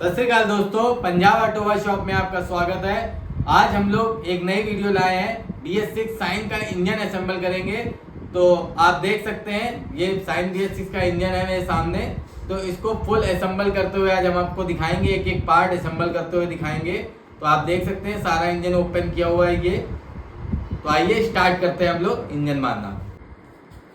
सत श्री अकाल दोस्तों, पंजाब ऑटो वर्कशॉप में आपका स्वागत है। आज हम लोग एक नई वीडियो लाए हैं। BS6 साइन का इंजन असेंबल करेंगे। तो आप देख सकते हैं ये साइन BS6 का इंजन है मेरे सामने। तो इसको फुल असेंबल करते हुए आज हम आपको दिखाएंगे, एक एक पार्ट असेंबल करते हुए दिखाएंगे। तो आप देख सकते हैं सारा इंजन ओपन किया हुआ है ये। तो आइए स्टार्ट करते हैं हम लोग इंजन मारना।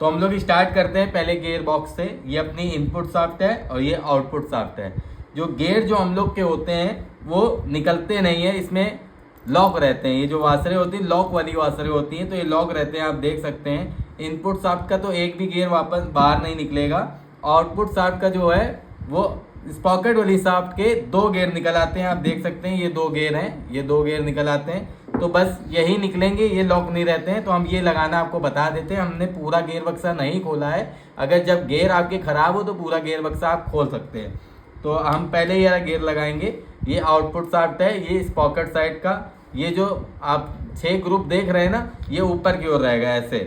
तो हम लोग स्टार्ट करते हैं पहले गियर बॉक्स से। ये अपनी इनपुट शाफ्ट है और ये आउटपुट शाफ्ट है। जो गियर जो हम लोग के होते हैं वो निकलते नहीं है, इसमें लॉक रहते हैं। ये जो वासरे होती हैं लॉक वाली वासरे होती हैं, तो ये लॉक रहते हैं। आप देख सकते हैं इनपुट शाफ्ट का तो एक भी गियर वापस बाहर नहीं निकलेगा। आउटपुट शाफ्ट का जो है वो स्पॉकेट वाली शाफ्ट के दो गियर निकल आते हैं। आप देख सकते हैं ये दो गियर हैं, ये दो गियर निकल आते हैं। तो बस यही निकलेंगे, ये लॉक नहीं रहते हैं। तो हम ये लगाना आपको बता देते हैं। हमने पूरा गियर बक्सा नहीं खोला है। अगर जब गियर आपके खराब हो तो पूरा गियर बक्सा आप खोल सकते हैं। तो हम पहले ये गियर लगाएंगे। ये आउटपुट शाफ्ट है, ये स्पॉकेट साइड का। ये जो आप 6 ग्रुप देख रहे हैं ना, ये ऊपर की ओर रहेगा ऐसे।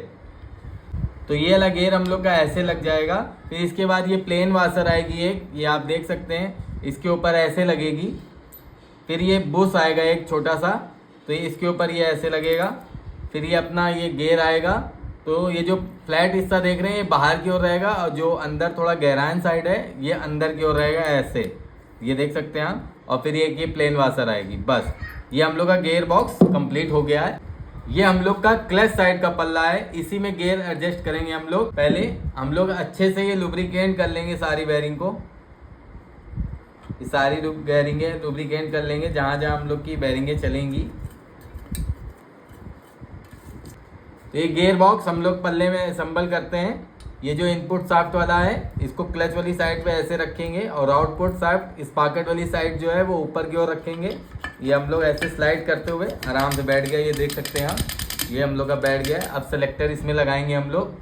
तो ये वाला गियर हम लोग का ऐसे लग जाएगा। फिर इसके बाद ये प्लेन वाशर आएगी एक, ये आप देख सकते हैं, इसके ऊपर ऐसे लगेगी। फिर ये बुश आएगा एक छोटा सा, तो ये इसके ऊपर ये ऐसे लगेगा। फिर ये अपना ये गियर आएगा। तो ये जो फ्लैट हिस्सा देख रहे हैं ये बाहर की ओर रहेगा, और जो अंदर थोड़ा गहराइन साइड है ये अंदर की ओर रहेगा ऐसे, ये देख सकते हैं आप। और फिर ये प्लेन वाशर आएगी। बस ये हम लोग का गियर बॉक्स कंप्लीट हो गया है। ये हम लोग का क्लच साइड का पल्ला है, इसी में गियर एडजस्ट करेंगे हम लोग। पहले हम लोग अच्छे से ये लुब्रिकेंट कर लेंगे सारी बेयरिंग को। ये सारी बेयरिंगें लुब्रिकेंट कर लेंगे जहाँ जहाँ हम लोग की बेयरिंगें चलेंगी। तो ये गियर बॉक्स हम लोग पल्ले में असेंबल करते हैं। ये जो इनपुट शाफ्ट वाला है इसको क्लच वाली साइड पे ऐसे रखेंगे, और आउटपुट शाफ्ट स्पॉकेट वाली साइड जो है वो ऊपर की ओर रखेंगे। ये हम लोग ऐसे स्लाइड करते हुए आराम से बैठ गया, ये देख सकते हैं आप। ये हम लोग का बैठ गया है। अब सेलेक्टर इसमें लगाएंगे हम लोग।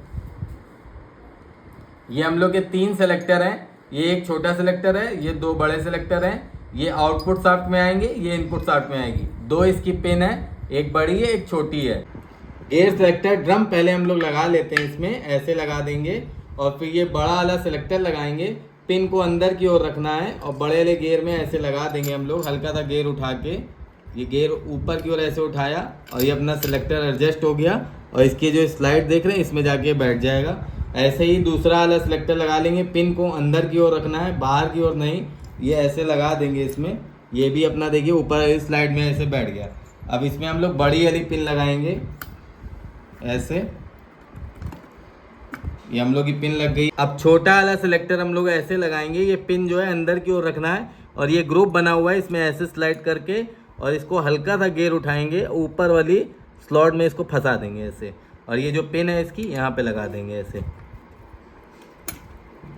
ये हम लोग के 3 सेलेक्टर हैं। ये एक छोटा सेलेक्टर है, ये 2 बड़े सेलेक्टर हैं। ये आउटपुट शाफ्ट में आएंगे, ये इनपुट शाफ्ट में आएंगी। 2 इसकी पिन है, एक बड़ी है एक छोटी है। गियर सेलेक्टर ड्रम पहले हम लोग लगा लेते हैं, इसमें ऐसे लगा देंगे। और फिर ये बड़ा वाला सेलेक्टर लगाएंगे। पिन को अंदर की ओर रखना है और बड़े वाले गियर में ऐसे लगा देंगे हम लोग। हल्का सा गियर उठा के, ये गियर ऊपर की ओर ऐसे उठाया और ये अपना सेलेक्टर एडजस्ट हो गया। और इसकी जो स्लाइड देख रहे हैं इसमें जाके बैठ जाएगा। ऐसे ही दूसरा वाला सेलेक्टर लगा लेंगे। पिन को अंदर की ओर रखना है, बाहर की ओर नहीं। ये ऐसे लगा देंगे इसमें। ये भी अपना देखिए ऊपर स्लाइड में ऐसे बैठ गया। अब इसमें हम लोग बड़ी वाली पिन लगाएंगे ऐसे। ये हम लोग की पिन लग गई। अब छोटा वाला सेलेक्टर हम लोग ऐसे लगाएंगे। ये पिन जो है अंदर की ओर रखना है, और ये ग्रुप बना हुआ है इसमें ऐसे स्लाइड करके, और इसको हल्का सा गियर उठाएंगे, ऊपर वाली स्लॉट में इसको फंसा देंगे ऐसे। और ये जो पिन है इसकी यहाँ पे लगा देंगे ऐसे।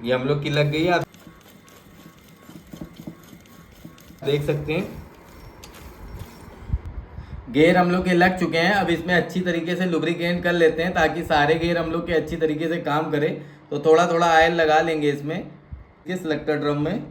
ये हम लोग की लग गई है, आप देख सकते हैं। गियर हम लोग के लग चुके हैं। अब इसमें अच्छी तरीके से लुब्रिकेंट कर लेते हैं ताकि सारे गियर हम लोग के अच्छी तरीके से काम करें। तो थोड़ा थोड़ा ऑयल लगा लेंगे इसमें, इस सेलेक्टर ड्रम में।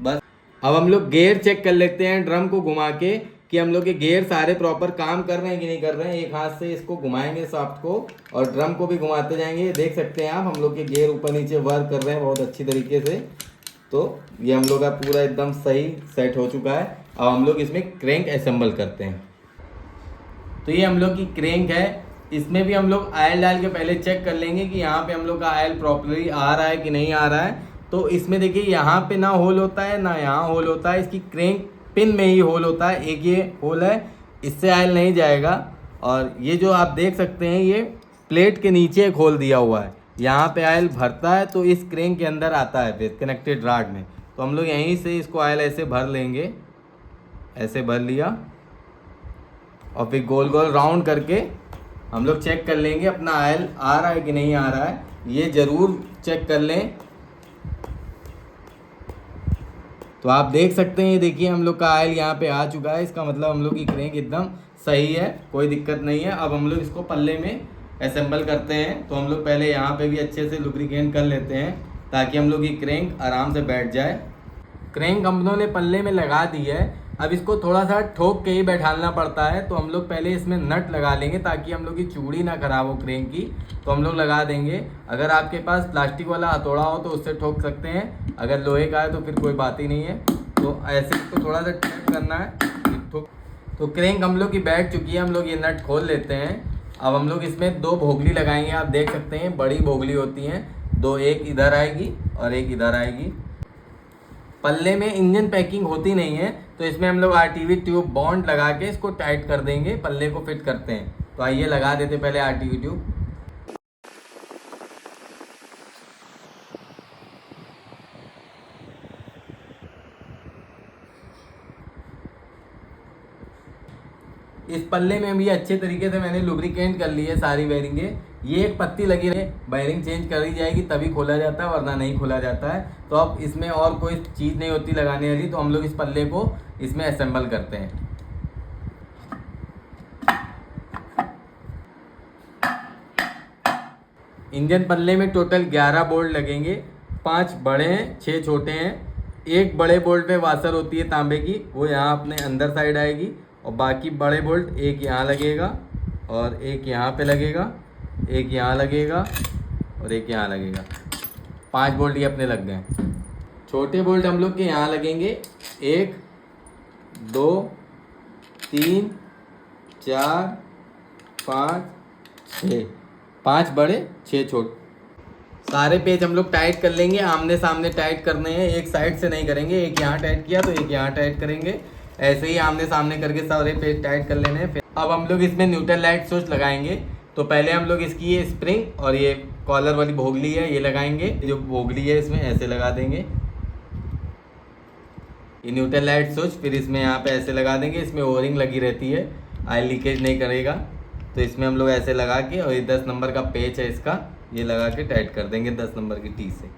बस अब हम लोग गियर चेक कर लेते हैं ड्रम को घुमा के, कि हम लोग के गियर सारे प्रॉपर काम कर रहे हैं कि नहीं कर रहे हैं। एक हाथ से इसको घुमाएंगे शाफ्ट को, और ड्रम को भी घुमाते जाएंगे। देख सकते हैं आप हम लोग के गियर ऊपर नीचे वर्क कर रहे हैं बहुत अच्छी तरीके से। तो ये हम लोग का पूरा एकदम सही सेट हो चुका है। अब हम लोग इसमें क्रैंक असेंबल करते हैं। तो ये हम लोग की क्रैंक है। इसमें भी हम लोग ऑयल डाल के पहले चेक कर लेंगे कि यहाँ पे हम लोग का ऑयल प्रॉपरली आ रहा है कि नहीं आ रहा है। तो इसमें देखिए यहाँ पे ना होल होता है ना यहाँ होल होता है, इसकी क्रैंक पिन में ही होल होता है। एक ये होल है, इससे ऑयल नहीं जाएगा। और ये जो आप देख सकते हैं ये प्लेट के नीचे एक होल दिया हुआ है, यहाँ पे ऑयल भरता है तो इस क्रैंक के अंदर आता है फिर कनेक्टेड रॉड में। तो हम लोग यहीं से इसको ऑयल ऐसे भर लेंगे, ऐसे भर लिया। और फिर गोल गोल राउंड करके हम लोग चेक कर लेंगे अपना ऑयल आ रहा है कि नहीं आ रहा है। ये ज़रूर चेक कर लें। तो आप देख सकते हैं, ये देखिए हम लोग का ऑयल यहाँ पे आ चुका है। इसका मतलब हम लोग की क्रैंक एकदम सही है, कोई दिक्कत नहीं है। अब हम लोग इसको पल्ले में असेंबल करते हैं। तो हम लोग पहले यहाँ पे भी अच्छे से लुब्रिकेंट कर लेते हैं ताकि हम लोग की क्रैंक आराम से बैठ जाए। क्रैंक हम लोगों ने पल्ले में लगा दी है। अब इसको थोड़ा सा ठोक के ही बैठालना पड़ता है, तो हम लोग पहले इसमें नट लगा लेंगे ताकि हम लोग की चूड़ी ना खराब हो क्रेन की। तो हम लोग लगा देंगे। अगर आपके पास प्लास्टिक वाला हथौड़ा हो तो उससे ठोक सकते हैं, अगर लोहे का है तो फिर कोई बात ही नहीं है। तो ऐसे इसको थोड़ा सा टैप करना है। तो क्रेन हम लोग की बैठ चुकी है, हम लोग ये नट खोल लेते हैं। अब हम लोग इसमें 2 भोगली लगाएंगे। आप देख सकते हैं बड़ी भोगली होती हैं 2, एक इधर आएगी और एक इधर आएगी। पल्ले में इंजन पैकिंग होती नहीं है, तो इसमें हम लोग आरटीवी ट्यूब बॉन्ड लगा के इसको टाइट कर देंगे, पल्ले को फिट करते हैं। तो आइए लगा देते पहले आरटीवी ट्यूब। इस पल्ले में भी अच्छे तरीके से मैंने लुब्रिकेंट कर ली है सारी बेरिंगे। ये एक पत्ती लगी रहे, बेरिंग चेंज करी जाएगी तभी खोला जाता है, वरना नहीं खोला जाता है। तो अब इसमें और कोई चीज़ नहीं होती लगाने वाली, तो हम लोग इस पल्ले को इसमें असेंबल करते हैं। इंजन पल्ले में टोटल 11 बोल्ट लगेंगे। 5 बड़े हैं, 6 छोटे हैं। एक बड़े बोल्ट पे वाशर होती है तांबे की, वो यहाँ अपने अंदर साइड आएगी, और बाकी बड़े बोल्ट एक यहाँ लगेगा और एक यहाँ पे लगेगा, एक यहाँ लगेगा और एक यहाँ लगेगा। 5 बोल्ट ये अपने लग गए। छोटे बोल्ट हम लोग के यहाँ लगेंगे 1 2 3 4 5 6, 5 बड़े 6 छोटे। सारे पेज हम लोग टाइट कर लेंगे, आमने सामने टाइट करने हैं, एक साइड से नहीं करेंगे। एक यहाँ टाइट किया तो एक यहाँ टाइट करेंगे, ऐसे ही आमने सामने करके सारे पेज टाइट कर लेने हैं। फिर अब हम लोग इसमें न्यूट्रल लाइट स्विच लगाएंगे। तो पहले हम लोग इसकी ये स्प्रिंग और ये कॉलर वाली भोगली है ये लगाएंगे। जो भोगली है इसमें ऐसे लगा देंगे ये न्यूट्रल लाइट स्विच। फिर इसमें यहाँ पे ऐसे लगा देंगे, इसमें ओरिंग लगी रहती है, ऑयल लीकेज नहीं करेगा। तो इसमें हम लोग ऐसे लगा के, और ये 10 नंबर का पेच है इसका, ये लगा के टाइट कर देंगे 10 नंबर की टी से।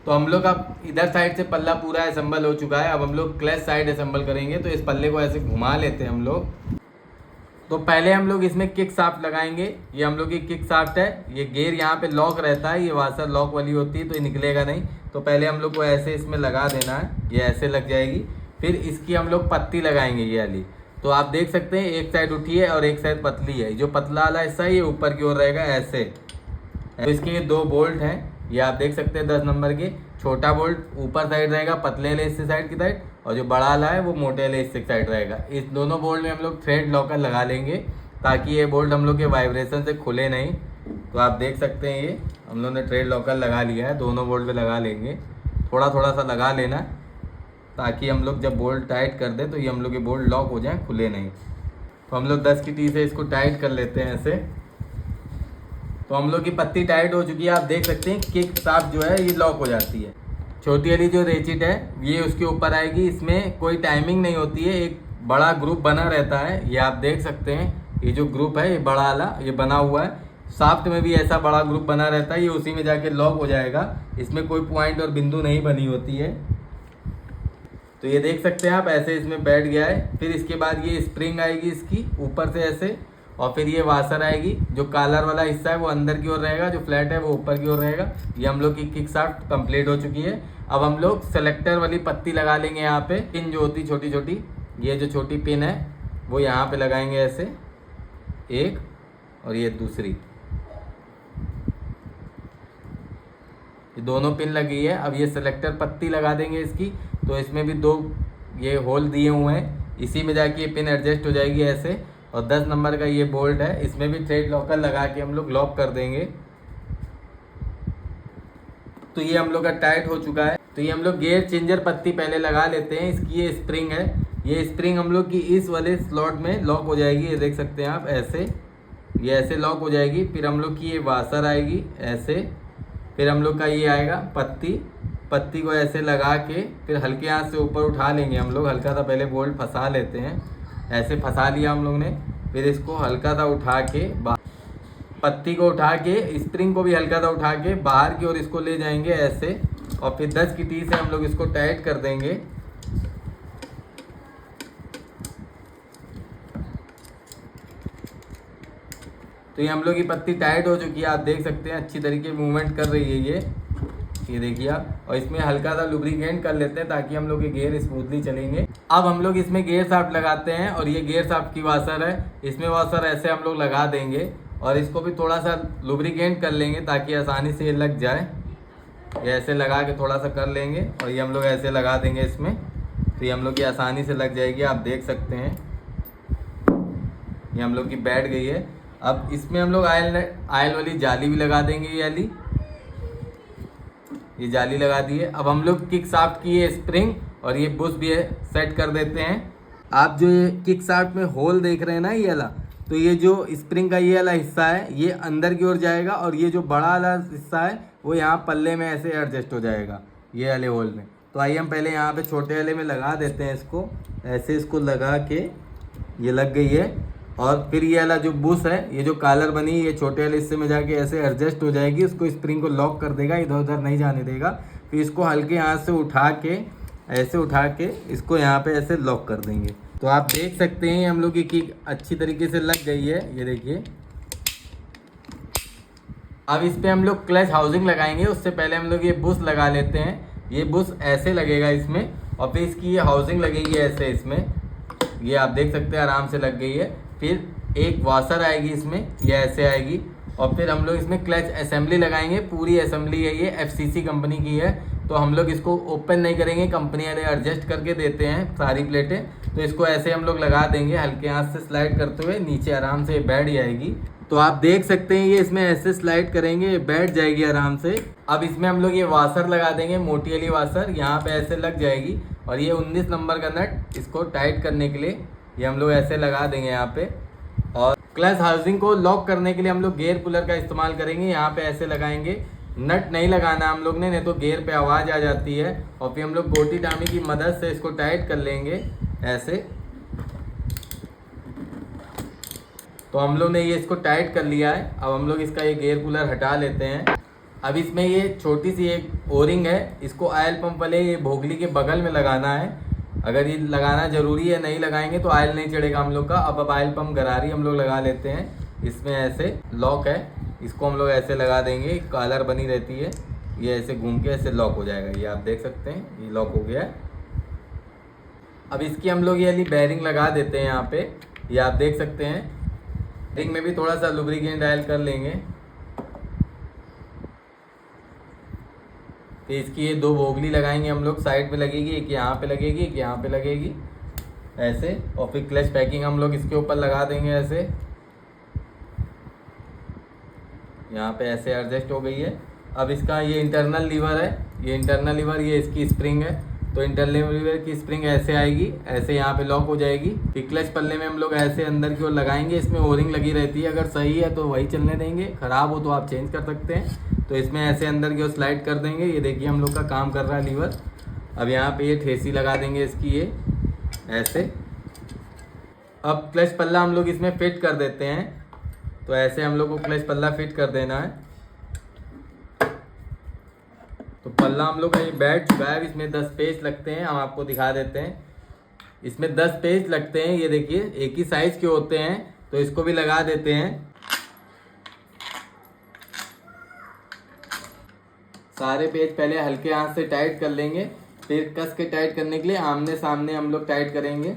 तो हम लोग अब इधर साइड से पल्ला पूरा असेंबल हो चुका है। अब हम लोग क्लच साइड असेंबल करेंगे। तो इस पल्ले को ऐसे घुमा लेते हैं हम लोग। तो पहले हम लोग इसमें किक शाफ्ट लगाएंगे। ये हम लोग की किक शाफ्ट है, ये गेयर यहाँ पे लॉक रहता है, ये वाशर लॉक वाली होती है तो ये निकलेगा नहीं। तो पहले हम लोग को ऐसे इसमें लगा देना है, ये ऐसे लग जाएगी। फिर इसकी हम लोग पत्ती लगाएंगे ये वाली। तो आप देख सकते हैं एक साइड उठी है और एक साइड पतली है। जो पतला वाला हिस्सा है ये ऊपर की ओर रहेगा ऐसे। तो इसके ये 2 बोल्ट हैं, ये आप देख सकते हैं 10 नंबर के। छोटा बोल्ट ऊपर साइड रहेगा पतले वाले हिस्से साइड की साइड, और जो बड़ा वाला है वो मोटे वाले हिस्से साइड रहेगा। इस दोनों बोल्ट में हम लोग थ्रेड लॉकर लगा लेंगे ताकि ये बोल्ट हम लोग के वाइब्रेशन से खुले नहीं। तो आप देख सकते हैं ये हम लोग ने थ्रेड लॉकर लगा लिया है, दोनों बोल्ट पे लगा लेंगे। थोड़ा थोड़ा सा लगा लेना ताकि हम लोग जब बोल्ट टाइट कर दें तो ये हम लोग के बोल्ट लॉक हो जाएं, खुले नहीं। तो हम लोग 10 की टी से इसको टाइट कर लेते हैं ऐसे। तो हम लोग की पत्ती टाइट हो चुकी है, आप देख सकते हैं किक शाफ्ट जो है ये लॉक हो जाती है। छोटी वाली जो रेचिट है ये उसके ऊपर आएगी। इसमें कोई टाइमिंग नहीं होती है, एक बड़ा ग्रुप बना रहता है, ये आप देख सकते हैं। ये जो ग्रुप है ये बड़ा वाला ये बना हुआ है, शाफ्ट में भी ऐसा बड़ा ग्रुप बना रहता है, ये उसी में जाके लॉक हो जाएगा। इसमें कोई पॉइंट और बिंदु नहीं बनी होती है। तो ये देख सकते हैं आप ऐसे इसमें बैठ गया है। फिर इसके बाद ये स्प्रिंग आएगी इसकी ऊपर से ऐसे, और फिर ये वाशर आएगी। जो कॉलर वाला हिस्सा है वो अंदर की ओर रहेगा, जो फ्लैट है वो ऊपर की ओर रहेगा। ये हम लोग की किक शाफ्ट कंप्लीट हो चुकी है। अब हम लोग सेलेक्टर वाली पत्ती लगा लेंगे। यहाँ पे पिन जो होती छोटी छोटी, ये जो छोटी पिन है वो यहाँ पे लगाएंगे ऐसे, एक और ये दूसरी, ये दोनों पिन लगी है। अब ये सेलेक्टर पत्ती लगा देंगे इसकी। तो इसमें भी 2 ये होल दिए हुए हैं, इसी में जाके ये पिन एडजस्ट हो जाएगी ऐसे। और 10 नंबर का ये बोल्ट है, इसमें भी थ्रेड लॉकर लगा के हम लोग लॉक कर देंगे। तो ये हम लोग का टाइट हो चुका है। तो ये हम लोग गियर चेंजर पत्ती पहले लगा लेते हैं। इसकी ये स्प्रिंग है, ये स्प्रिंग हम लोग की इस वाले स्लॉट में लॉक हो जाएगी, ये देख सकते हैं आप ऐसे, ये ऐसे लॉक हो जाएगी। फिर हम लोग की ये वाशर आएगी ऐसे। फिर हम लोग का ये आएगा पत्ती को ऐसे लगा के फिर हल्के हाथ से ऊपर उठा लेंगे हम लोग। हल्का सा पहले बोल्ट फंसा लेते हैं, ऐसे फंसा लिया हम लोग ने। फिर इसको हल्का सा उठा के पत्ती को उठा के, स्प्रिंग को भी हल्का सा उठा के बाहर की ओर इसको ले जाएंगे ऐसे। और फिर 10 की टी से हम लोग इसको टाइट कर देंगे। तो ये हम लोग की पत्ती टाइट हो चुकी है, आप देख सकते हैं अच्छी तरीके मूवमेंट कर रही है ये। ये देखिए आप, और इसमें हल्का सा लुब्रिकेंट कर लेते हैं ताकि हम लोग ये गियर स्मूथली चलेंगे। अब हम लोग इसमें गियर शाफ्ट लगाते हैं और ये गियर शाफ्ट की वॉशर है, इसमें वॉशर ऐसे हम लोग लगा देंगे और इसको भी थोड़ा सा लुब्रिकेंट कर लेंगे ताकि आसानी से ये लग जाए। ये ऐसे लगा के थोड़ा सा कर लेंगे और ये हम लोग ऐसे लगा देंगे इसमें, तो ये हम लोग की आसानी से लग जाएगी। आप देख सकते हैं ये हम लोग की बैठ गई है। अब इसमें हम लोग आयल वाली जाली भी लगा देंगे, ये जाली लगा दी है। अब हम लोग किक शाफ्ट की ये स्प्रिंग और ये बुश भी सेट कर देते हैं। आप जो ये किक शाफ्ट में होल देख रहे हैं ना ये वाला, तो ये जो स्प्रिंग का ये वाला हिस्सा है ये अंदर की ओर जाएगा और ये जो बड़ा वाला हिस्सा है वो यहाँ पल्ले में ऐसे एडजस्ट हो जाएगा ये वाले होल में। तो आइए हम पहले यहाँ पे छोटे वाले में लगा देते हैं इसको, ऐसे इसको लगा के ये लग गई है। और फिर ये वाला जो बुश है, ये जो कॉलर बनी ये छोटे वाले हिस्से में जाके ऐसे एडजस्ट हो जाएगी, उसको स्प्रिंग को लॉक कर देगा, इधर उधर नहीं जाने देगा। फिर इसको हल्के हाथ से उठा के ऐसे उठा के इसको यहाँ पे ऐसे लॉक कर देंगे। तो आप देख सकते हैं हम लोग की किक अच्छी तरीके से लग गई है, ये देखिए। अब इस पे हम लोग क्लच हाउसिंग लगाएंगे, उससे पहले हम लोग ये बुश लगा लेते हैं। ये बुश ऐसे लगेगा इसमें और फिर इसकी ये हाउसिंग लगेगी ऐसे इसमें, ये आप देख सकते हैं आराम से लग गई है। फिर एक वॉशर आएगी इसमें, ये ऐसे आएगी और फिर हम लोग इसमें क्लच असेंबली लगाएंगे। पूरी असेंबली है ये, FCC कंपनी की है, तो हम लोग इसको ओपन नहीं करेंगे, कंपनी वाले एडजस्ट करके देते हैं सारी प्लेटें। तो इसको ऐसे हम लोग लगा देंगे, हल्के हाथ से स्लाइड करते हुए नीचे आराम से बैठ जाएगी। तो आप देख सकते हैं ये इसमें ऐसे स्लाइड करेंगे बैठ जाएगी आराम से। अब इसमें हम लोग ये वॉशर लगा देंगे, मोटी वाली वॉशर यहाँ पे ऐसे लग जाएगी और ये 19 नंबर का नट इसको टाइट करने के लिए ये हम लोग ऐसे लगा देंगे यहाँ पे। और क्लच हाउसिंग को लॉक करने के लिए हम लोग गियर पुलर का इस्तेमाल करेंगे, यहाँ पे ऐसे लगाएंगे। नट नहीं लगाना हम लोग ने, नहीं तो गियर पे आवाज़ आ जाती है। और फिर हम लोग गोटी टामी की मदद से इसको टाइट कर लेंगे ऐसे। तो हम लोग ने ये इसको टाइट कर लिया है। अब हम लोग इसका ये गियर पुलर हटा लेते हैं। अब इसमें ये छोटी सी एक ओरिंग है, इसको ऑयल पंप वाले ये भोगली के बगल में लगाना है। अगर ये लगाना ज़रूरी है, नहीं लगाएंगे तो ऑयल नहीं चढ़ेगा हम लोग का। अब ऑयल पंप गरारी हम लोग लगा लेते हैं। इसमें ऐसे लॉक है, इसको हम लोग ऐसे लगा देंगे, कॉलर बनी रहती है, ये ऐसे घूम के ऐसे लॉक हो जाएगा। ये आप देख सकते हैं ये लॉक हो गया है। अब इसकी हम लोग ये वाली बैरिंग लगा देते हैं यहाँ पे, ये आप देख सकते हैं। रिंग में भी थोड़ा सा लुब्रिकेंट डायल कर लेंगे। तो इसकी ये 2 भोगली लगाएंगे हम लोग, साइड में लगेगी, एक यहाँ पे लगेगी, एक यहाँ पे लगेगी ऐसे। और फिर क्लच पैकिंग हम लोग इसके ऊपर लगा देंगे ऐसे, यहाँ पे ऐसे एडजस्ट हो गई है। अब इसका ये इंटरनल लीवर है, ये इंटरनल लीवर ये इसकी स्प्रिंग है। तो इंटरनल लीवर की स्प्रिंग ऐसे आएगी, ऐसे यहाँ पे लॉक हो जाएगी। फिर क्लच पल्ले में हम लोग ऐसे अंदर की ओर लगाएंगे, इसमें ओरिंग लगी रहती है, अगर सही है तो वही चलने देंगे, ख़राब हो तो आप चेंज कर सकते हैं। तो इसमें ऐसे अंदर की ओर स्लाइड कर देंगे। ये देखिए हम लोग का काम कर रहा है लीवर। अब यहाँ पे ये ठेसी लगा देंगे इसकी, ये ऐसे। अब क्लच पल्ला हम लोग इसमें फिट कर देते हैं। तो ऐसे हम लोग को क्लच पल्ला फिट कर देना है। तो पल्ला हम लोग का ये बैठ चुका है। इसमें 10 पेच लगते हैं, हम आपको दिखा देते हैं। इसमें 10 पेच लगते हैं, ये देखिए एक ही साइज़ के होते हैं। तो इसको भी लगा देते हैं। सारे पेज पहले हल्के हाथ से टाइट कर लेंगे, फिर कस के टाइट करने के लिए आमने सामने हम लोग टाइट करेंगे।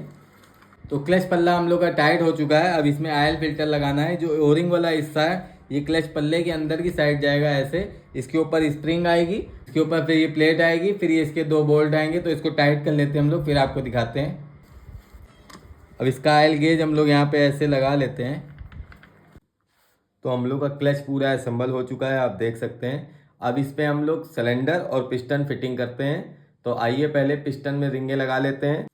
तो क्लच पल्ला हम लोग का टाइट हो चुका है। अब इसमें ऑयल फिल्टर लगाना है। जो ओरिंग वाला हिस्सा है ये क्लच पल्ले के अंदर की साइड जाएगा ऐसे। इसके ऊपर स्प्रिंग आएगी, इसके ऊपर फिर ये प्लेट आएगी, फिर ये इसके 2 बोल्ट आएंगे। तो इसको टाइट कर लेते हैं हम लोग, फिर आपको दिखाते हैं। अब इसका ऑयल गेज हम लोग यहाँ पे ऐसे लगा लेते हैं। तो हम लोग का क्लच पूरा असेंबल हो चुका है, आप देख सकते हैं। अब इस पर हम लोग सिलेंडर और पिस्टन फिटिंग करते हैं। तो आइए पहले पिस्टन में रिंगे लगा लेते हैं।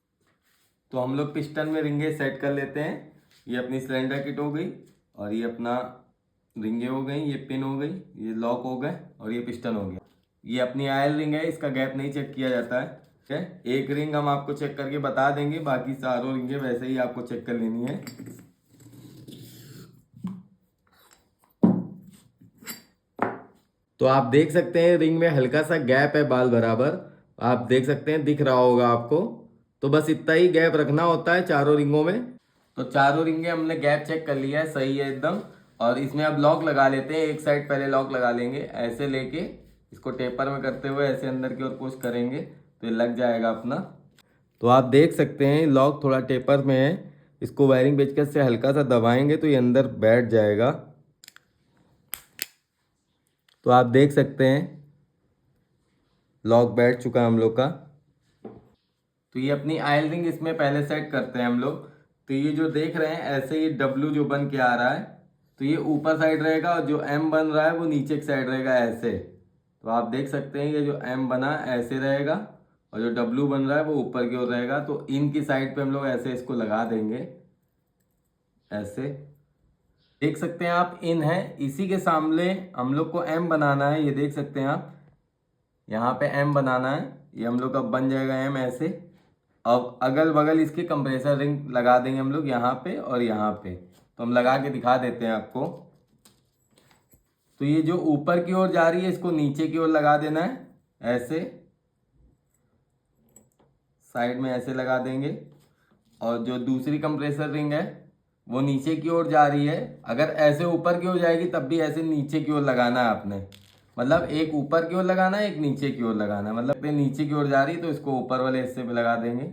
तो हम लोग पिस्टन में रिंगे सेट कर लेते हैं। ये अपनी सिलेंडर किट हो गई और ये अपना रिंगे हो गई, ये पिन हो गई, ये लॉक हो गए और ये पिस्टन हो गया। ये अपनी ऑयल रिंग है, इसका गैप नहीं चेक किया जाता है, ठीक है। एक रिंग हम आपको चेक करके बता देंगे, बाकी सारों रिंगे वैसे ही आपको चेक कर लेनी है। तो आप देख सकते हैं रिंग में हल्का सा गैप है, बाल बराबर आप देख सकते हैं, दिख रहा होगा आपको। तो बस इतना ही गैप रखना होता है चारों रिंगों में। तो चारों रिंगे हमने गैप चेक कर लिया है, सही है एकदम। और इसमें अब लॉक लगा लेते हैं। एक साइड पहले लॉक लगा लेंगे, ऐसे लेके इसको टेपर में करते हुए ऐसे अंदर की ओर पुश करेंगे तो ये लग जाएगा अपना। तो आप देख सकते हैं लॉक थोड़ा टेपर में है, इसको वायरिंग पेचकस से हल्का सा दबाएंगे तो ये अंदर बैठ जाएगा। तो आप देख सकते हैं लॉक बैठ चुका हम लोग का। तो ये अपनी आयल रिंग इसमें पहले सेट करते हैं हम लोग। तो ये जो देख रहे हैं ऐसे ये डब्लू जो बन के आ रहा है तो ये ऊपर साइड रहेगा और जो एम बन रहा है वो नीचे की साइड रहेगा ऐसे। तो आप देख सकते हैं ये जो एम बना ऐसे रहेगा और जो डब्लू बन रहा है वो ऊपर की ओर रहेगा। तो इन की साइड पे हम लोग ऐसे इसको लगा देंगे ऐसे। देख सकते हैं आप इन है, इसी के सामने हम लोग को एम बनाना है। ये देख सकते हैं आप यहाँ पे एम बनाना है, ये हम लोग का बन जाएगा एम ऐसे। अब अगल बगल इसके कंप्रेसर रिंग लगा देंगे हम लोग यहाँ पे और यहाँ पे। तो हम लगा के दिखा देते हैं आपको। तो ये जो ऊपर की ओर जा रही है इसको नीचे की ओर लगा देना है ऐसे, साइड में ऐसे लगा देंगे। और जो दूसरी कंप्रेसर रिंग है वो नीचे की ओर जा रही है, अगर ऐसे ऊपर की ओर जाएगी तब भी ऐसे नीचे की ओर लगाना है आपने। मतलब एक ऊपर की ओर लगाना है, एक नीचे की ओर लगाना है। मतलब ये नीचे की ओर जा रही है तो इसको ऊपर वाले हिस्से पे लगा देंगे।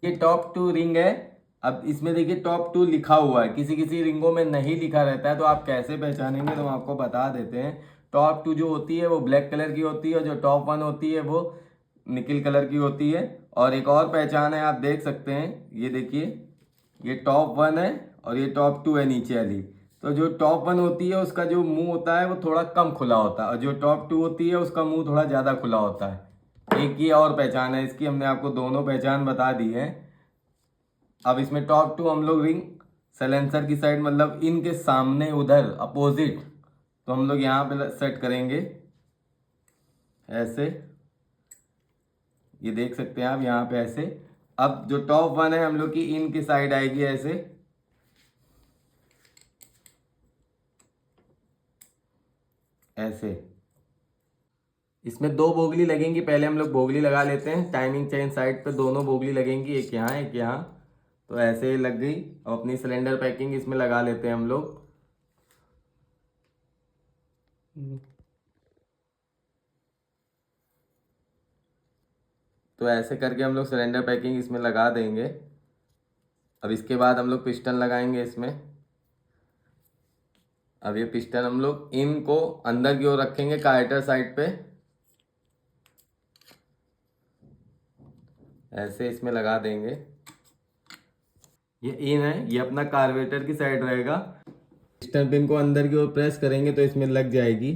ये टॉप 2 रिंग है। अब इसमें देखिए टॉप 2 लिखा हुआ है, किसी किसी रिंगों में नहीं लिखा रहता है तो आप कैसे पहचानेंगे तो हम आपको बता देते हैं। टॉप 2 जो होती है वो ब्लैक कलर की होती है और जो टॉप 1 होती है वो निकिल कलर की होती है। और एक और पहचान है, आप देख सकते हैं ये देखिए, ये टॉप 1 है और ये टॉप 2 है नीचे वाली। तो जो टॉप 1 होती है उसका जो मुंह होता है वो थोड़ा कम खुला होता है और जो टॉप 2 होती है उसका मुंह थोड़ा ज़्यादा खुला होता है। एक ये और पहचान है इसकी, हमने आपको दोनों पहचान बता दी है। अब इसमें टॉप 2 हम लोग रिंग सैलेंसर की साइड मतलब इनके सामने उधर अपोजिट, तो हम लोग यहाँ पे सेट करेंगे ऐसे। ये देख सकते हैं आप यहाँ पे ऐसे। अब जो टॉप 1 है हम लोग की इन की साइड आएगी ऐसे, ऐसे। इसमें 2 बोगली लगेंगी, पहले हम लोग बोगली लगा लेते हैं। टाइमिंग चेन साइड पे दोनों बोगली लगेंगी, एक यहाँ एक यहाँ। तो ऐसे ही लग गई। अब अपनी सिलेंडर पैकिंग इसमें लगा लेते हैं हम लोग। तो ऐसे करके हम लोग सिलेंडर पैकिंग इसमें लगा देंगे। अब इसके बाद हम लोग पिस्टन लगाएंगे इसमें। अब ये पिस्टन हम लोग इनको अंदर की ओर रखेंगे कार्टर साइड पे ऐसे इसमें लगा देंगे। ये इन है, ये अपना कार्बोरेटर की साइड रहेगा। पिस्टन पिन को अंदर की ओर प्रेस करेंगे तो इसमें लग जाएगी।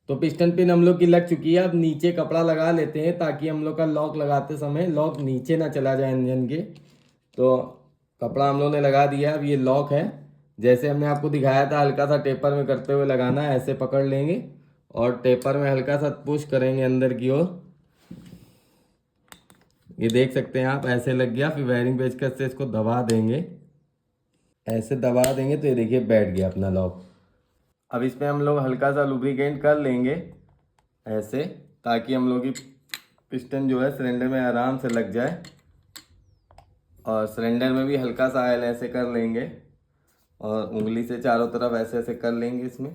तो पिस्टन पिन हम लोग की लग चुकी है। अब नीचे कपड़ा लगा लेते हैं ताकि हम लोग का लॉक लगाते समय लॉक नीचे ना चला जाए इंजन के। तो कपड़ा हम लोग ने लगा दिया। अब ये लॉक है, जैसे हमने आपको दिखाया था हल्का सा टेपर में करते हुए लगाना है। ऐसे पकड़ लेंगे और टेपर में हल्का सा पुश करेंगे अंदर की ओर। ये देख सकते हैं आप ऐसे लग गया। फिर वायरिंग पेचकस से इसको दबा देंगे, ऐसे दबा देंगे तो ये देखिए बैठ गया अपना लॉक। अब इसमें हम लोग हल्का सा लुब्रिकेंट कर लेंगे ऐसे, ताकि हम लोग की पिस्टन जो है सिलेंडर में आराम से लग जाए। और सिलेंडर में भी हल्का सा ऑयल ऐसे कर लेंगे और उंगली से चारों तरफ ऐसे ऐसे कर लेंगे इसमें।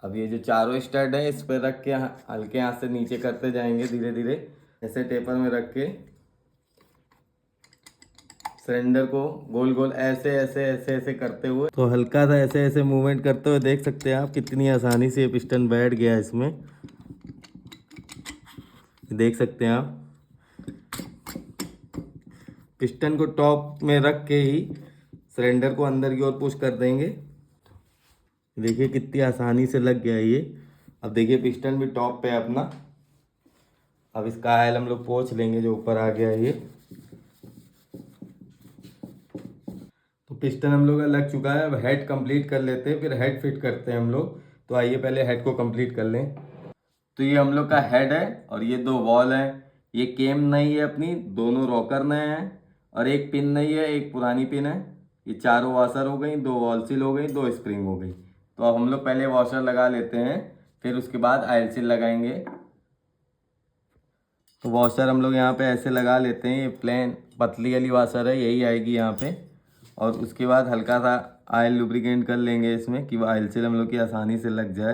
अब ये जो चारों स्टड है इस पर रख के हल्के हाथ से नीचे करते जाएंगे धीरे धीरे, ऐसे टेपर में रख के सिलेंडर को गोल गोल ऐसे ऐसे ऐसे ऐसे करते हुए, तो हल्का सा ऐसे ऐसे मूवमेंट करते हुए देख सकते हैं आप कितनी आसानी से ये पिस्टन बैठ गया इसमें। देख सकते हैं आप पिस्टन को टॉप में रख के ही सिलेंडर को अंदर की ओर पुश कर देंगे। देखिए कितनी आसानी से लग गया ये। अब देखिए पिस्टन भी टॉप पे है अपना। अब इसका ऑयल हम लोग पोंछ लेंगे जो ऊपर आ गया ये। तो पिस्टन हम लोग का लग चुका है। अब हेड कंप्लीट कर लेते हैं, फिर हेड फिट करते हैं हम लोग। तो आइए पहले हेड को कंप्लीट कर लें। तो ये हम लोग का हेड है और ये 2 वॉल है। ये केम नहीं है अपनी, दोनों रॉकर नए हैं और एक पिन नहीं है, एक पुरानी पिन है। ये चारों वॉशर हो गई, 2 वॉल सील हो गई, 2 स्प्रिंग हो गई। तो अब हम लोग पहले वॉशर लगा लेते हैं, फिर उसके बाद ऑयल सील लगाएंगे। तो वॉशर हम लोग यहाँ पे ऐसे लगा लेते हैं। ये प्लेन पतली वाली वॉशर है, यही आएगी यहाँ पे। और उसके बाद हल्का सा ऑयल लुब्रिकेंट कर लेंगे इसमें कि ऑयल से हम लोग की आसानी से लग जाए।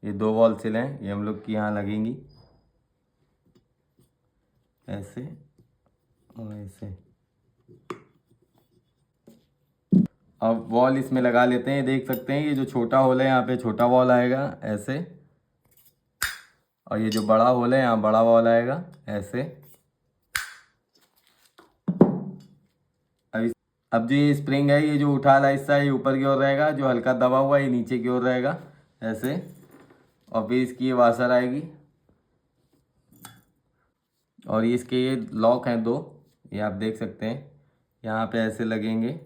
ये 2 वॉल सिल हैं, ये हम लोग की यहाँ लगेंगी ऐसे और ऐसे। अब वॉल इसमें लगा लेते हैं। देख सकते हैं ये जो छोटा होल है यहाँ पे छोटा वॉल आएगा ऐसे, और ये जो बड़ा होल है यहाँ बड़ा वॉल आएगा ऐसे। अब जो ये स्प्रिंग है, ये जो उठा वाला हिस्सा है ये ऊपर की ओर रहेगा, जो हल्का दबा हुआ है ये नीचे की ओर रहेगा ऐसे। और फिर इसकी ये वाशर आएगी, और ये इसके ये लॉक हैं 2, ये आप देख सकते हैं यहाँ पे ऐसे लगेंगे।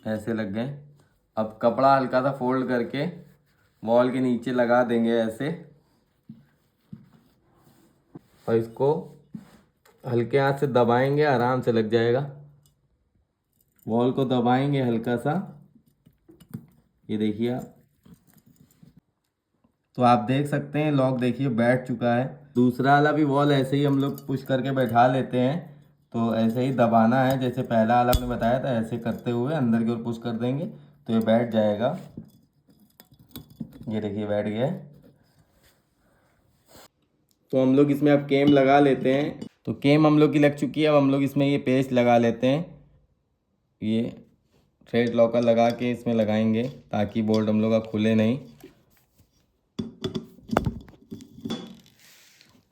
ऐसे लग गए। अब कपड़ा हल्का सा फोल्ड करके वॉल के नीचे लगा देंगे ऐसे, और इसको हल्के हाथ से दबाएंगे, आराम से लग जाएगा। वॉल को दबाएंगे हल्का सा, ये देखिए आप। तो आप देख सकते हैं लॉक देखिए बैठ चुका है। दूसरा वाला भी वॉल ऐसे ही हम लोग पुश करके बैठा लेते हैं। तो ऐसे ही दबाना है, जैसे पहला वाला आपने बताया था, ऐसे करते हुए अंदर की ओर पुश कर देंगे तो ये बैठ जाएगा। ये देखिए बैठ गया है। तो हम लोग इसमें अब केम लगा लेते हैं। तो केम हम लोग की लग चुकी है। अब हम लोग इसमें ये पेस्ट लगा लेते हैं। ये थ्रेड लॉकर लगा के इसमें लगाएंगे ताकि बोल्ट हम लोग का खुले नहीं।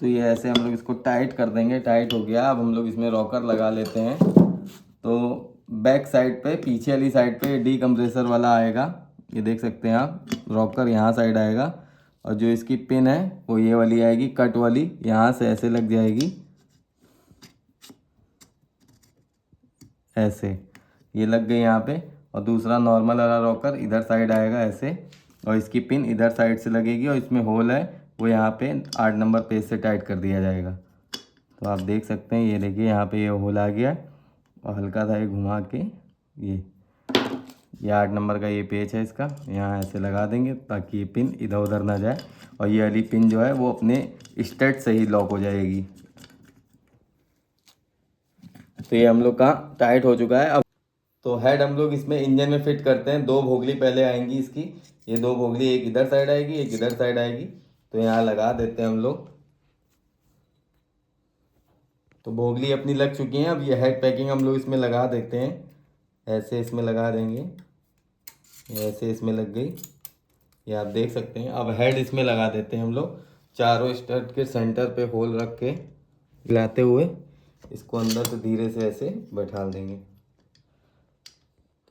तो ये ऐसे हम लोग इसको टाइट कर देंगे। टाइट हो गया। अब हम लोग इसमें रॉकर लगा लेते हैं। तो बैक साइड पे, पीछे वाली साइड पे डी कंप्रेसर वाला आएगा, ये देख सकते हैं आप। रॉकर यहाँ साइड आएगा, और जो इसकी पिन है वो ये वाली आएगी कट वाली, यहाँ से ऐसे लग जाएगी ऐसे। ये लग गई यहाँ पे। और दूसरा नॉर्मल वाला रॉकर इधर साइड आएगा ऐसे, और इसकी पिन इधर साइड से लगेगी, और इसमें होल है वो यहाँ पे 8 नंबर पेज से टाइट कर दिया जाएगा। तो आप देख सकते हैं, ये देखिए यहाँ पे ये होल आ गया, और हल्का सा ये घुमा के ये 8 नंबर का ये पेज है इसका, यहाँ ऐसे लगा देंगे ताकि ये पिन इधर उधर ना जाए, और ये वाली पिन जो है वो अपने स्टड से ही लॉक हो जाएगी। तो ये हम लोग का टाइट हो चुका है। अब तो हेड हम लोग इसमें इंजन में फिट करते हैं। 2 भोगली पहले आएंगी इसकी, ये 2 भोगली, एक इधर साइड आएगी एक इधर साइड आएगी। तो यहाँ लगा देते हैं हम लोग। तो भोगली अपनी लग चुकी हैं। अब ये हेड पैकिंग हम लोग इसमें लगा देते हैं। ऐसे इसमें लगा देंगे, ये ऐसे इसमें लग गई, ये आप देख सकते हैं। अब हेड इसमें लगा देते हैं हम लोग। चारों स्टड के सेंटर पे होल रख के हिलाते हुए इसको अंदर से धीरे से ऐसे बैठा देंगे।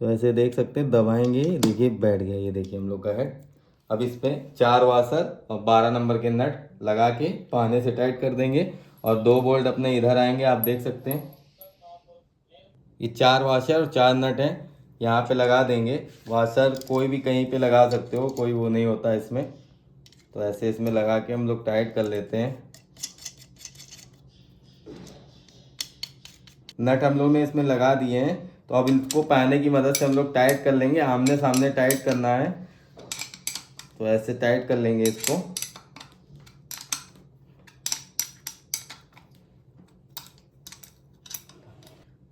तो ऐसे देख सकते हैं, दबाएंगे, देखिए बैठ गया। ये देखिए हम लोग का हेड। अब इस पे 4 वाशर और 12 नंबर के नट लगा के पाने से टाइट कर देंगे, और 2 बोल्ट अपने इधर आएंगे, आप देख सकते हैं। ये 4 वाशर और 4 नट हैं, यहाँ पे लगा देंगे। वाशर कोई भी कहीं पे लगा सकते हो, कोई वो नहीं होता इसमें। तो ऐसे इसमें लगा के हम लोग टाइट कर लेते हैं। नट हम लोग ने इसमें लगा दिए हैं। तो अब इनको पैने की मदद से हम लोग टाइट कर लेंगे। आमने सामने टाइट करना है, तो ऐसे टाइट कर लेंगे इसको।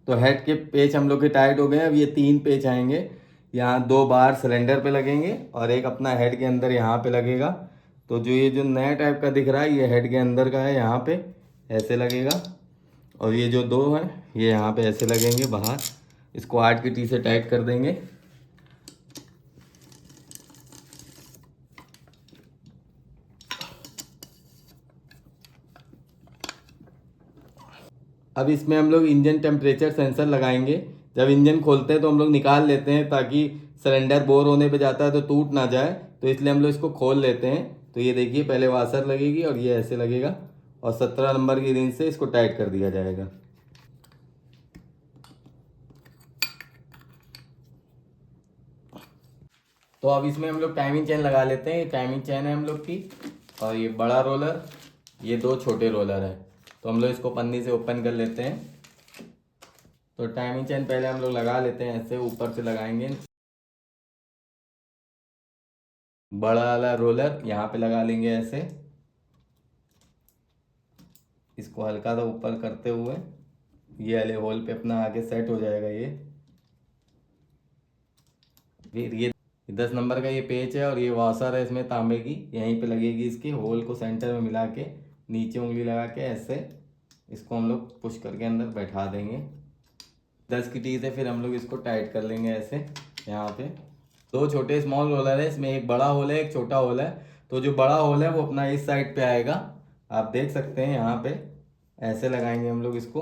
तो हेड के पेच हम लोग के टाइट हो गए हैं। अब ये 3 पेच आएंगे, यहाँ 2 बार सिलेंडर पे लगेंगे और एक अपना हेड के अंदर यहाँ पे लगेगा। तो जो ये जो नया टाइप का दिख रहा है ये हेड के अंदर का है, यहाँ पे ऐसे लगेगा। और ये जो 2 हैं ये यहाँ पे ऐसे लगेंगे बाहर। इसको 8 की टी से टाइट कर देंगे। अब इसमें हम लोग इंजन टेम्परेचर सेंसर लगाएंगे। जब इंजन खोलते हैं तो हम लोग निकाल लेते हैं ताकि सिलेंडर बोर होने पे जाता है तो टूट ना जाए, तो इसलिए हम लोग इसको खोल लेते हैं। तो ये देखिए पहले वाशर लगेगी और ये ऐसे लगेगा, और 17 नंबर की रेंज से इसको टाइट कर दिया जाएगा। तो अब इसमें हम लोग टाइमिंग चेन लगा लेते हैं। ये टाइमिंग चेन है हम लोग की, और ये बड़ा रोलर, ये 2 छोटे रोलर है। तो हम लोग इसको पन्नी से ओपन कर लेते हैं। तो टाइमिंग चेन पहले हम लोग लगा लेते हैं, ऐसे ऊपर से लगाएंगे। बड़ा वाला रोलर यहाँ पे लगा लेंगे ऐसे, इसको हल्का सा ऊपर करते हुए ये वाले होल पे अपना आगे सेट हो जाएगा ये। फिर ये 10 नंबर का ये पेच है और ये वॉशर है इसमें तांबे की, यहीं पे लगेगी, इसकी होल को सेंटर में मिला के नीचे उंगली लगा के ऐसे इसको हम लोग पुश करके अंदर बैठा देंगे। 10 की टीथ है, फिर हम लोग इसको टाइट कर लेंगे ऐसे। यहाँ पे 2 छोटे स्मॉल रोलर है, इसमें एक बड़ा होल है एक छोटा होल है। तो जो बड़ा होल है वो अपना इस साइड पे आएगा, आप देख सकते हैं यहाँ पे ऐसे लगाएंगे हम लोग इसको।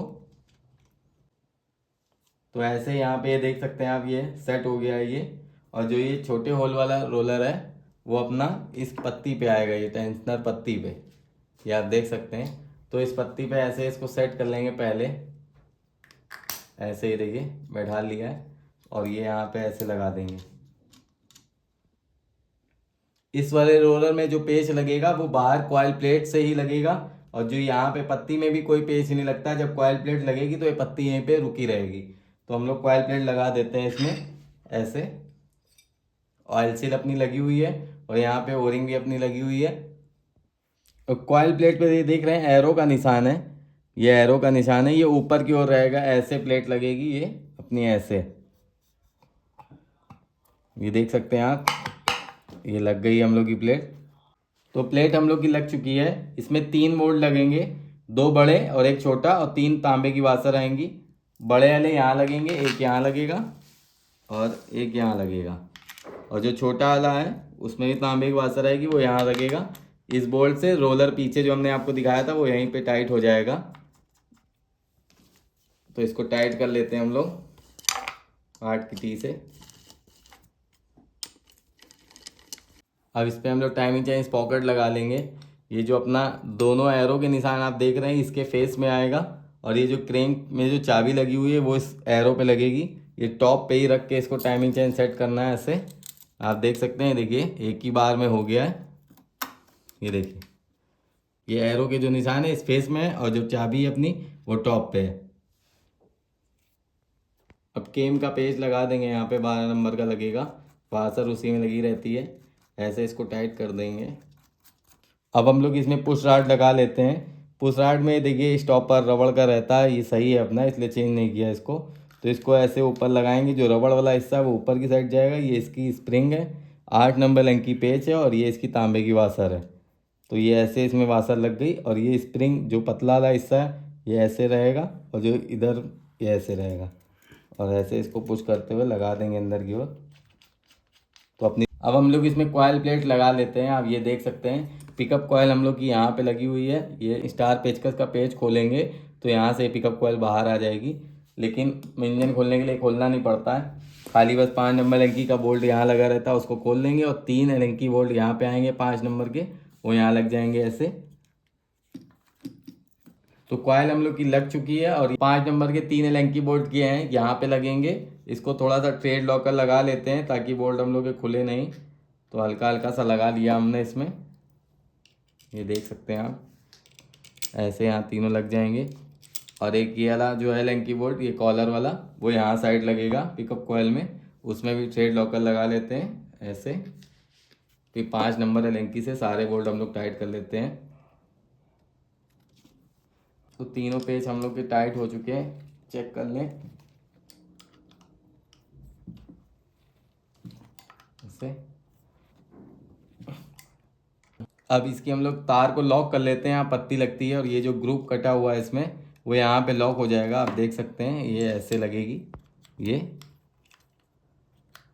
तो ऐसे यहाँ पे ये देख सकते हैं आप, ये सेट हो गया है ये। और जो ये छोटे होल वाला रोलर है वो अपना इस पत्ती पे आएगा, ये टेंशनर पत्ती पे, ये आप देख सकते हैं। तो इस पत्ती पे ऐसे इसको सेट कर लेंगे पहले, ऐसे ही देखिए बैठा लिया है। और ये यहाँ पे ऐसे लगा देंगे। इस वाले रोलर में जो पेच लगेगा वो बाहर कॉइल प्लेट से ही लगेगा, और जो यहाँ पे पत्ती में भी कोई पेच नहीं लगता। जब कॉइल प्लेट लगेगी तो ये पत्ती यहीं पे रुकी रहेगी। तो हम लोग कॉइल प्लेट लगा देते हैं इसमें ऐसे। ऑयल सील अपनी लगी हुई है और यहाँ पे ओरिंग भी अपनी लगी हुई है। और कॉइल प्लेट पे ये देख रहे हैं एरो का निशान है, ये एरो का निशान है, ये ऊपर की ओर रहेगा। ऐसे प्लेट लगेगी ये अपनी ऐसे, ये देख सकते हैं आप, ये लग गई हम लोग की प्लेट। तो प्लेट हम लोग की लग चुकी है। इसमें 3 बोल्ट लगेंगे, 2 बड़े और 1 छोटा, और 3 तांबे की वासर आएंगी। बड़े वाले यहाँ लगेंगे, एक यहाँ लगेगा और एक यहाँ लगेगा। और जो छोटा वाला है उसमें भी तांबे की वासर आएगी, वो यहाँ लगेगा। इस बोल्ट से रोलर पीछे जो हमने आपको दिखाया था वो यहीं पे टाइट हो जाएगा। तो इसको टाइट कर लेते हैं हम लोग 8 की टी से। अब इस पर हम लोग टाइमिंग चेन पॉकेट लगा लेंगे। ये जो अपना दोनों एरो के निशान आप देख रहे हैं इसके फेस में आएगा, और ये जो क्रेंक में जो चाबी लगी हुई है वो इस एरो पे लगेगी। ये टॉप पे ही रख के इसको टाइमिंग चेन सेट करना है ऐसे। आप देख सकते हैं, देखिए एक ही बार में हो गया है। ये देखिए ये एरो के जो निशान है इस फेस में है, और जो चाबी है अपनी वो टॉप पे है। अब केम का पेच लगा देंगे, यहाँ पे 12 नंबर का लगेगा, वासर उसी में लगी रहती है। ऐसे इसको टाइट कर देंगे। अब हम लोग इसमें पुश राड लगा लेते हैं। पुश राड में देखिए स्टॉपर रबड़ का रहता है, ये सही है अपना, इसलिए चेंज नहीं किया इसको। तो इसको ऐसे ऊपर लगाएंगे, जो रबड़ वाला हिस्सा है वो ऊपर की साइड जाएगा। ये इसकी स्प्रिंग है, 8 नंबर लंग की पेच है, और ये इसकी तांबे की वासर है। तो ये ऐसे इसमें वासर लग गई, और ये स्प्रिंग जो पतला वाला हिस्सा है ये ऐसे रहेगा, और जो इधर ये ऐसे रहेगा। और ऐसे इसको पुश करते हुए लगा देंगे अंदर की ओर। तो अपनी अब हम लोग इसमें कॉयल प्लेट लगा लेते हैं। आप ये देख सकते हैं पिकअप कॉयल हम लोग की यहाँ पे लगी हुई है। ये स्टार पेचकस का पेच खोलेंगे तो यहाँ से पिकअप कॉयल बाहर आ जाएगी, लेकिन इंजन खोलने के लिए खोलना नहीं पड़ता है, खाली बस 5 नंबर एलेंकी का बोल्ट यहाँ लगा रहता है, उसको खोल लेंगे। और 3 एलेंकी बोल्ट यहाँ पे आएंगे 5 नंबर के, वो यहाँ लग जाएंगे ऐसे। तो कॉयल हम लोग की लग चुकी है, और 5 नंबर के 3 एलेंकी बोल्ट किए हैं यहाँ पे लगेंगे। इसको थोड़ा सा ट्रेड लॉकर लगा लेते हैं ताकि बोल्ट हम लोग के खुले नहीं। तो हल्का हल्का सा लगा लिया हमने इसमें, ये देख सकते हैं आप, ऐसे यहाँ तीनों लग जाएंगे। और एक ये वाला जो है एलेंकी बोल्ट, ये कॉलर वाला, वो यहाँ साइड लगेगा पिकअप कॉयल में, उसमें भी ट्रेड लॉकर लगा लेते हैं ऐसे। फिर 5 नंबर एलेंकी से सारे बोल्ट हम लोग टाइट कर लेते हैं। तो तीनों पेज हम लोग के टाइट हो चुके हैं, चेक कर लें ऐसे। अब इसकी हम लोग तार को लॉक कर लेते हैं, यहाँ पत्ती लगती है, और ये जो ग्रुप कटा हुआ है इसमें वो यहाँ पे लॉक हो जाएगा। आप देख सकते हैं ये ऐसे लगेगी, ये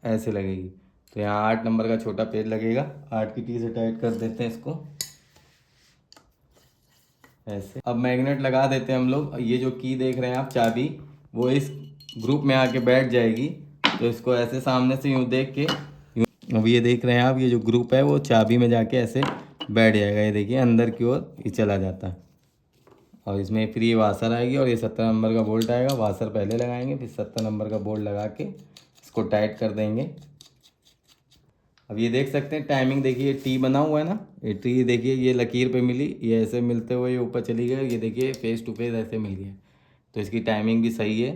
ऐसे लगेगी। तो यहाँ 8 नंबर का छोटा पेज लगेगा, 8 की टी से टाइट कर देते हैं इसको ऐसे। अब मैग्नेट लगा देते हैं हम लोग। ये जो की देख रहे हैं आप, चाबी, वो इस ग्रुप में आके बैठ जाएगी। तो इसको ऐसे सामने से यूँ देख के, अब ये देख रहे हैं आप, ये जो ग्रुप है वो चाबी में जाके ऐसे बैठ जाएगा। ये देखिए अंदर की ओर ये चला जाता है। और इसमें फिर ये वासर आएगी, और ये 17 नंबर का बोल्ट आएगा। वासर पहले लगाएंगे, फिर 17 नंबर का बोल्ट लगा के इसको टाइट कर देंगे। अब ये देख सकते हैं टाइमिंग, देखिए टी बना हुआ है ना, ये टी देखिए, ये लकीर पे मिली, ये ऐसे मिलते हुए ये ऊपर चली गई। ये देखिए फेस टू फेस ऐसे मिल गया। तो इसकी टाइमिंग भी सही है,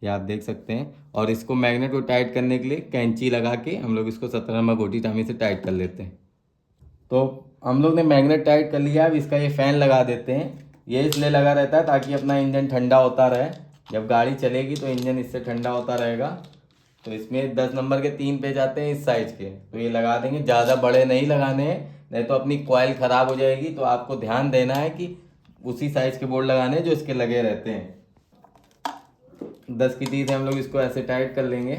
ये आप देख सकते हैं। और इसको मैग्नेट को टाइट करने के लिए कैंची लगा के हम लोग इसको 17 नंबर घोटी टामी से टाइट कर लेते हैं। तो हम लोग ने मैग्नेट टाइट कर लिया। अब इसका ये फ़ैन लगा देते हैं। ये इसलिए लगा रहता है ताकि अपना इंजन ठंडा होता रहे, जब गाड़ी चलेगी तो इंजन इससे ठंडा होता रहेगा। तो इसमें 10 नंबर के 3 पेज आते हैं इस साइज़ के, तो ये लगा देंगे। ज़्यादा बड़े नहीं लगाने हैं, नहीं तो अपनी कॉइल ख़राब हो जाएगी। तो आपको ध्यान देना है कि उसी साइज़ के बोल्ट लगाने हैं जो इसके लगे रहते हैं। 10 की 30 हम लोग इसको ऐसे टाइट कर लेंगे।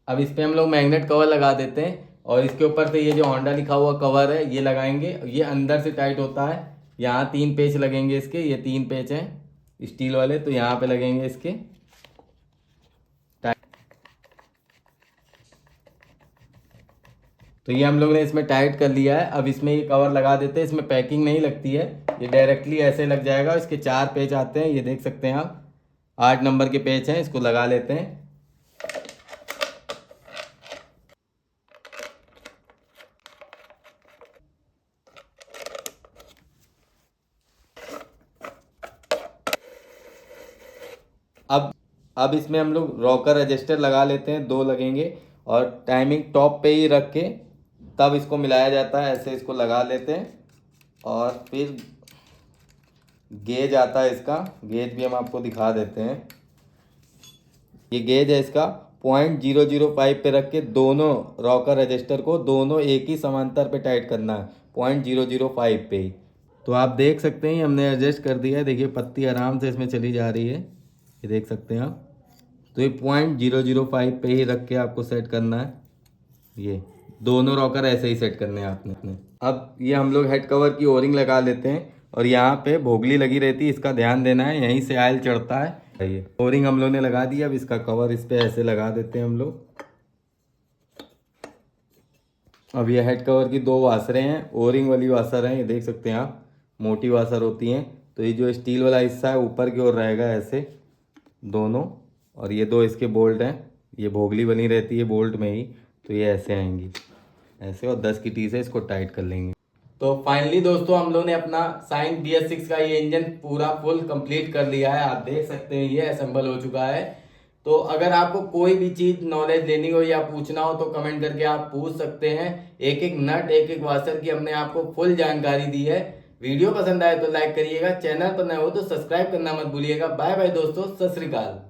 अब इस पर हम लोग मैग्नेट कवर लगा देते हैं और इसके ऊपर से ये जो होंडा लिखा हुआ कवर है ये लगाएंगे। ये अंदर से टाइट होता है। यहाँ 3 पेच लगेंगे इसके, ये 3 पेच हैं स्टील वाले, तो यहाँ पे लगेंगे इसके। तो ये हम लोग ने इसमें टाइट कर लिया है। अब इसमें ये कवर लगा देते हैं। इसमें पैकिंग नहीं लगती है, ये डायरेक्टली ऐसे लग जाएगा। इसके 4 पेच आते हैं, ये देख सकते हैं आप। 8 नंबर के पेच हैं, इसको लगा लेते हैं। अब इसमें हम लोग रॉकर रजिस्टर लगा लेते हैं, 2 लगेंगे। और टाइमिंग टॉप पे ही रख के तब इसको मिलाया जाता है। ऐसे इसको लगा लेते हैं और फिर गेज आता है इसका। गेज भी हम आपको दिखा देते हैं। ये गेज है इसका। 0.005 पे रख के दोनों रॉकर रजिस्टर को दोनों एक ही समांतर पे टाइट करना है, 0.005 पे ही। तो आप देख सकते हैं हमने एडजस्ट कर दिया है। देखिए पत्ती आराम से इसमें चली जा रही है, ये देख सकते हैं आप। तो ये 0.005 पे ही रख के आपको सेट करना है। ये दोनों रॉकर ऐसे ही सेट करने हैं आपने। अब ये हम लोग हेड कवर की ओरिंग लगा लेते हैं और यहाँ पे भोगली लगी रहती है, इसका ध्यान देना है, यहीं से आयल चढ़ता है। ये ओरिंग हम लोग ने लगा दी। अब इसका कवर इस पे ऐसे लगा देते हैं हम लोग। अब ये हेड कवर की 2 वासरें हैं, ओरिंग वाली वासर हैं, ये देख सकते हैं आप। मोटी वासर होती हैं। तो ये जो स्टील वाला हिस्सा है ऊपर की ओर रहेगा ऐसे दोनों, और ये 2 इसके बोल्ट हैं। ये भोगली बनी रहती है बोल्ट में ही, तो ये ऐसे आएंगी ऐसे, और 10 की 30 से इसको टाइट कर लेंगे। तो फाइनली दोस्तों हम लोग ने अपना साइन BS6 का ये इंजन पूरा फुल कंप्लीट कर लिया है। आप देख सकते हैं ये असेंबल हो चुका है। तो अगर आपको कोई भी चीज नॉलेज लेनी हो या पूछना हो तो कमेंट करके आप पूछ सकते हैं। एक एक नट एक एक वाशर की हमने आपको फुल जानकारी दी है। वीडियो पसंद आए तो लाइक करिएगा, चैनल पर नए हो तो सब्सक्राइब करना मत भूलिएगा। बाय बाय दोस्तों, सत श्री अकाल।